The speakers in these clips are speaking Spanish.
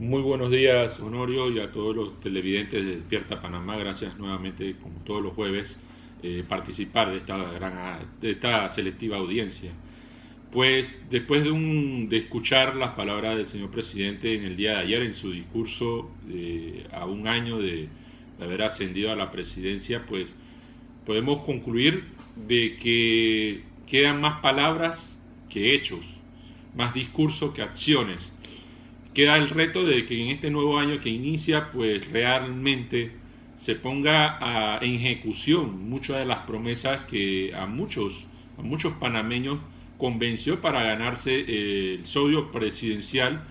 Muy buenos días, Honorio, y a todos los televidentes de Despierta Panamá. Gracias nuevamente, como todos los jueves, participar de de esta selectiva audiencia. Pues después de escuchar las palabras del señor presidente en el día de ayer en su discurso a un año de haber ascendido a la presidencia, pues podemos concluir de que quedan más palabras que hechos, más discursos que acciones. Queda el reto de que en este nuevo año que inicia, pues realmente se ponga en ejecución muchas de las promesas que a muchos panameños convenció para ganarse el sodio presidencial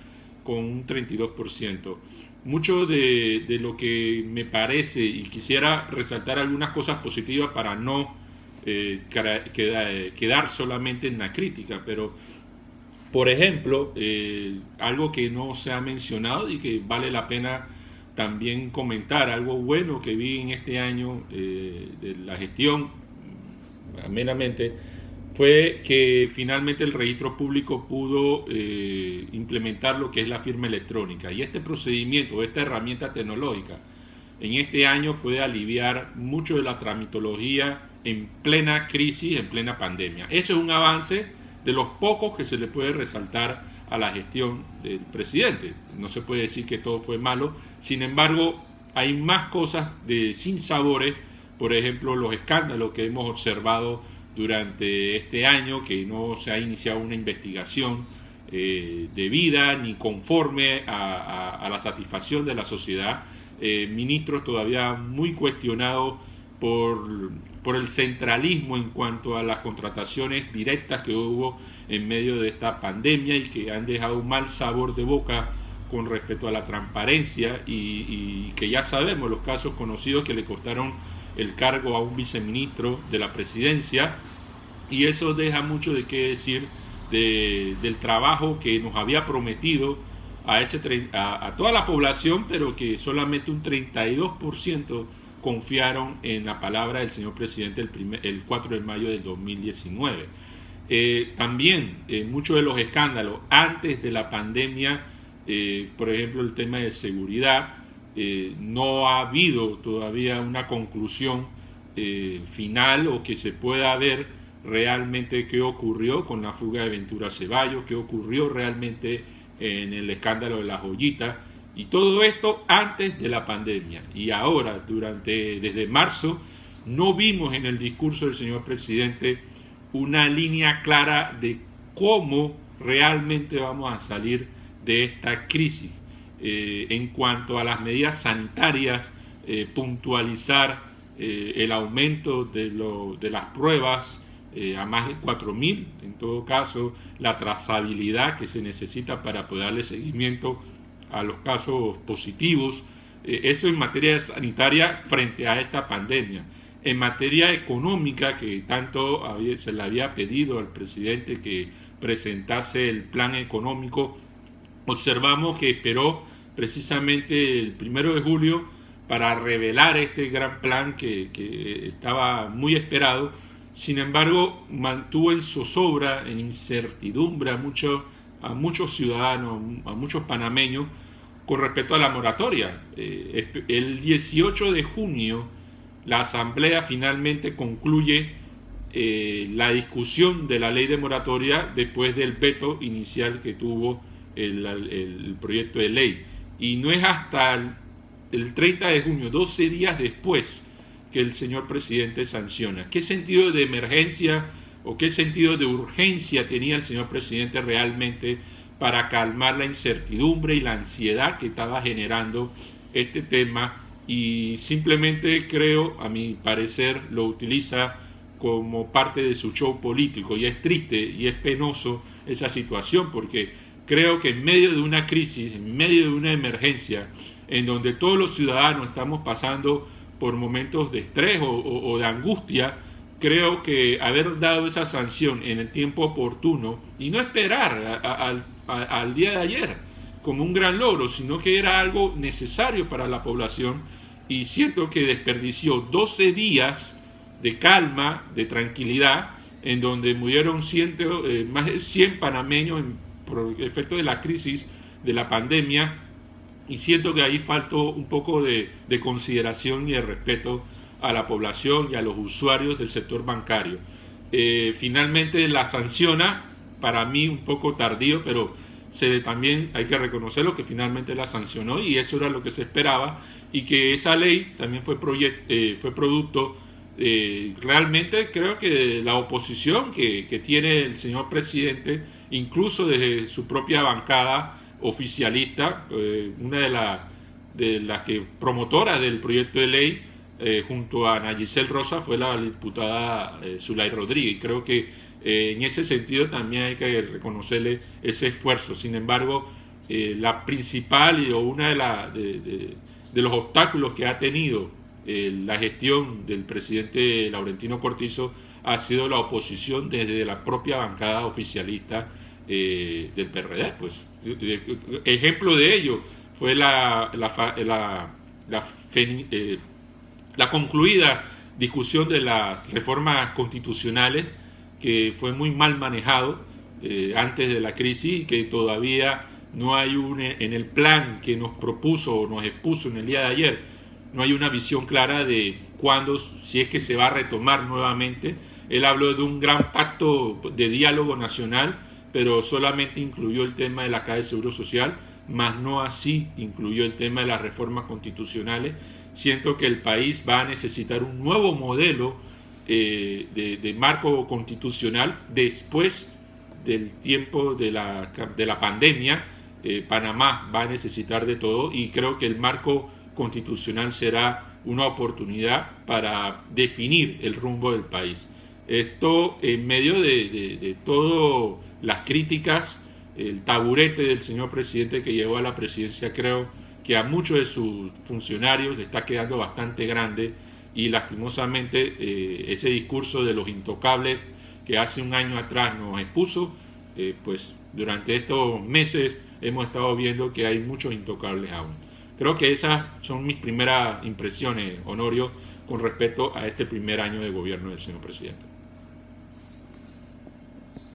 con un 32%. Mucho de lo que me parece, y quisiera resaltar algunas cosas positivas para no quedar solamente en la crítica, pero por ejemplo, algo que no se ha mencionado y que vale la pena también comentar, algo bueno que vi en este año de la gestión, meramente, fue que finalmente el registro público pudo implementar lo que es la firma electrónica. Y este procedimiento, esta herramienta tecnológica, en este año puede aliviar mucho de la tramitología en plena crisis, en plena pandemia. Eso es un avance de los pocos que se le puede resaltar a la gestión del presidente. No se puede decir que todo fue malo, sin embargo, hay más cosas de sinsabores, por ejemplo, los escándalos que hemos observado durante este año, que no se ha iniciado una investigación debida ni conforme a la satisfacción de la sociedad, ministros todavía muy cuestionados por el centralismo en cuanto a las contrataciones directas que hubo en medio de esta pandemia y que han dejado un mal sabor de boca con respecto a la transparencia y que ya sabemos los casos conocidos que le costaron el cargo a un viceministro de la presidencia, y eso deja mucho de qué decir del trabajo que nos había prometido a toda la población, pero que solamente un 32% confiaron en la palabra del señor presidente el 4 de mayo del 2019. También muchos de los escándalos antes de la pandemia, por ejemplo el tema de seguridad, no ha habido todavía una conclusión final o que se pueda ver realmente qué ocurrió con la fuga de Ventura Ceballos, qué ocurrió realmente en el escándalo de la joyita, y todo esto antes de la pandemia. Y ahora, desde marzo, no vimos en el discurso del señor presidente una línea clara de cómo realmente vamos a salir de esta crisis. En cuanto a las medidas sanitarias, puntualizar el aumento de las pruebas a más de 4.000, en todo caso, la trazabilidad que se necesita para poder darle seguimiento a los casos positivos, eso en materia sanitaria frente a esta pandemia. En materia económica, que tanto se le había pedido al presidente que presentase el plan económico, observamos que esperó precisamente el 1 de julio para revelar este gran plan que estaba muy esperado. Sin embargo, mantuvo en zozobra, en incertidumbre a muchos ciudadanos, a muchos panameños, con respecto a la moratoria. El 18 de junio, la Asamblea finalmente concluye la discusión de la ley de moratoria después del veto inicial que tuvo el proyecto de ley. Y no es hasta el 30 de junio, 12 días después, que el señor presidente sanciona. ¿Qué sentido de emergencia o qué sentido de urgencia tenía el señor presidente realmente para calmar la incertidumbre y la ansiedad que estaba generando este tema? Y simplemente creo, a mi parecer, lo utiliza como parte de su show político, y es triste y es penoso esa situación, porque creo que en medio de una crisis, en medio de una emergencia, en donde todos los ciudadanos estamos pasando por momentos de estrés o de angustia, creo que haber dado esa sanción en el tiempo oportuno y no esperar al día de ayer como un gran logro, sino que era algo necesario para la población, y siento que desperdició 12 días de calma, de tranquilidad, en donde murieron más de 100 panameños por efecto de la crisis de la pandemia, y siento que ahí faltó un poco de consideración y de respeto a la población y a los usuarios del sector bancario. Finalmente la sanciona, para mí un poco tardío, pero también hay que reconocerlo que finalmente la sancionó y eso era lo que se esperaba, y que esa ley también fue producto realmente creo que la oposición que tiene el señor presidente, incluso desde su propia bancada oficialista, una de las que promotoras del proyecto de ley, junto a Ana Giselle Rosa, fue la diputada Zulay Rodríguez. Y creo que en ese sentido también hay que reconocerle ese esfuerzo. Sin embargo, la principal o una de los obstáculos que ha tenido la gestión del presidente Laurentino Cortizo ha sido la oposición desde la propia bancada oficialista del PRD. Pues, ejemplo de ello fue la concluida discusión de las reformas constitucionales, que fue muy mal manejado antes de la crisis y que todavía no hay en el plan que nos propuso o nos expuso en el día de ayer, no hay una visión clara de cuándo, si es que se va a retomar nuevamente. Él habló de un gran pacto de diálogo nacional, pero solamente incluyó el tema de la Caja de Seguro Social, más no así incluyó el tema de las reformas constitucionales. Siento que el país va a necesitar un nuevo modelo de marco constitucional después del tiempo de la pandemia. Panamá va a necesitar de todo y creo que el marco constitucional será una oportunidad para definir el rumbo del país. Esto en medio de todas las críticas, el taburete del señor presidente que llegó a la presidencia, creo que a muchos de sus funcionarios le está quedando bastante grande, y lastimosamente ese discurso de los intocables que hace un año atrás nos expuso, pues durante estos meses hemos estado viendo que hay muchos intocables aún. Creo que esas son mis primeras impresiones, Honorio, con respecto a este primer año de gobierno del señor presidente.